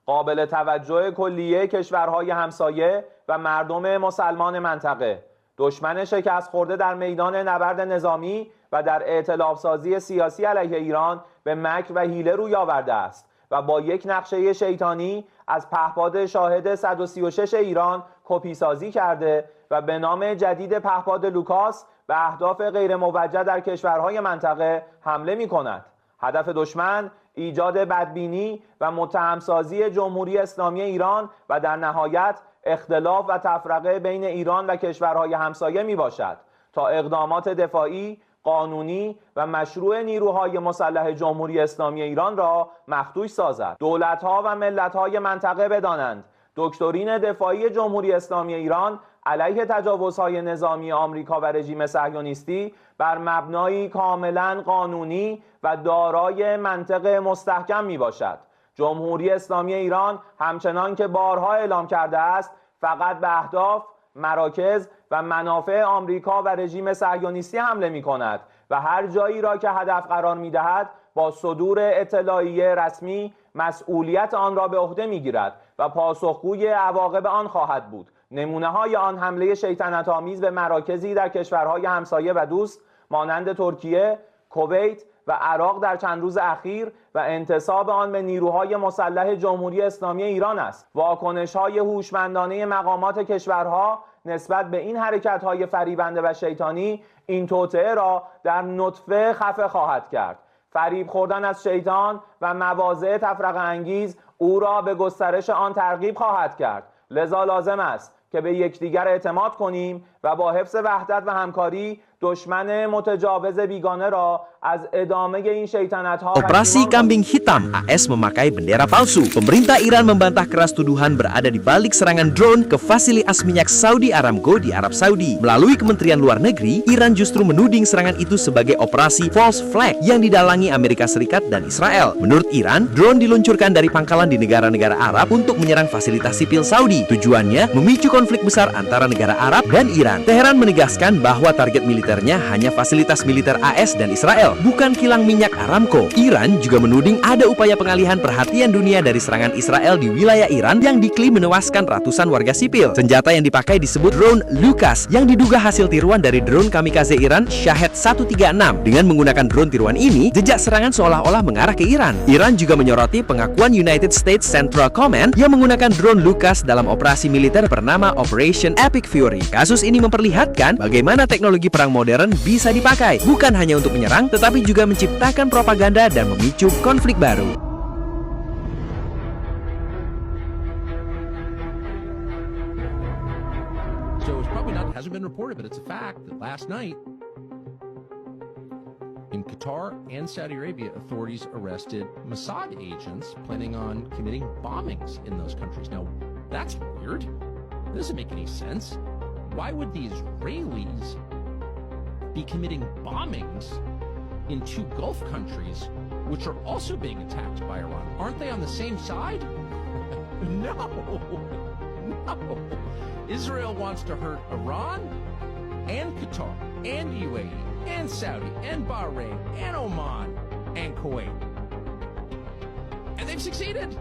قابل توجه کلیه کشورهای همسایه و مردم مسلمان منطقه. دشمن شکست خورده در میدان نبرد نظامی و در ائتلاف سازی سیاسی علیه ایران به مکر و حیله روی آورده است و با یک نقشه شیطانی از پهپاد شاهد 136 ایران کپی سازی کرده و به نام جدید پهپاد لوکاس به اهداف غیر موجه در کشورهای منطقه حمله می کند. هدف دشمن ایجاد بدبینی و متهمسازی جمهوری اسلامی ایران و در نهایت اختلاف و تفرقه بین ایران و کشورهای همسایه می باشد تا اقدامات دفاعی، قانونی و مشروع نیروهای مسلح جمهوری اسلامی ایران را مخدوش سازد. دولت‌ها و ملت‌های منطقه بدانند دکترین دفاعی جمهوری اسلامی ایران علیه تجاوزهای نظامی آمریکا و رژیم صهیونیستی بر مبنایی کاملا قانونی و دارای منطق مستحکم می باشد. جمهوری اسلامی ایران همچنان که بارها اعلام کرده است فقط به اهداف، مراکز و منافع آمریکا و رژیم صهیونیستی حمله می کند و هر جایی را که هدف قرار می دهد با صدور اطلاعیه رسمی مسئولیت آن را به عهده می گیرد و پاسخگوی عواقب آن خواهد بود. نمونه های آن حمله شیطنت آمیز به مراکزی در کشورهای همسایه و دوست مانند ترکیه، کویت و عراق در چند روز اخیر و انتصاب آن به نیروهای مسلح جمهوری اسلامی ایران است. واکنش‌های هوشمندانه مقامات کشورها نسبت به این حرکت‌های فریبنده و شیطانی این توطئه را در نطفه خفه خواهد کرد. فریب خوردن از شیطان و مواضع تفرقه انگیز او را به گسترش آن ترغیب خواهد کرد. لذا لازم است که به یکدیگر اعتماد کنیم و با حفظ وحدت و همکاری دشمن متجاوز بیگانه را از ادامه این شیطنت‌ها. Operasi Kambing Hitam, AS memakai bendera palsu. Pemerintah Iran membantah keras tuduhan berada di balik serangan drone ke fasilitas minyak Saudi Aramco di Arab Saudi. Melalui Kementerian Luar Negeri, Iran justru menuding serangan itu sebagai operasi false flag yang didalangi Amerika Serikat dan Israel. Menurut Iran, drone diluncurkan dari pangkalan di negara-negara Arab untuk menyerang fasilitas sipil Saudi. Tujuannya memicu konflik besar antara negara Arab dan Iran. Teheran menegaskan bahwa target militernya hanya fasilitas militer AS dan Israel, bukan kilang minyak Aramco. Iran juga menuding ada upaya pengalihan perhatian dunia dari serangan Israel di wilayah Iran yang diklaim menewaskan ratusan warga sipil. Senjata yang dipakai disebut drone Lukas yang diduga hasil tiruan dari drone kamikaze Iran Shahed 136. Dengan menggunakan drone tiruan ini, jejak serangan seolah-olah mengarah ke Iran. Iran juga menyoroti pengakuan United States Central Command yang menggunakan drone Lukas dalam operasi militer bernama Operation Epic Fury. Kasus ini memperlihatkan bagaimana teknologi perang modern bisa dipakai, bukan hanya untuk menyerang, tetapi juga menciptakan propaganda dan memicu konflik baru. So it's probably not, hasn't been reported, but it's a fact that last night in Qatar and Saudi Arabia, authorities arrested Mossad agents planning on committing bombings in those countries. Now, that's weird. It doesn't make any sense. Why would the Israelis be committing bombings in two Gulf countries, which are also being attacked by Iran? Aren't they on the same side? No. Israel wants to hurt Iran and Qatar and UAE and Saudi and Bahrain and Oman and Kuwait. And they've succeeded.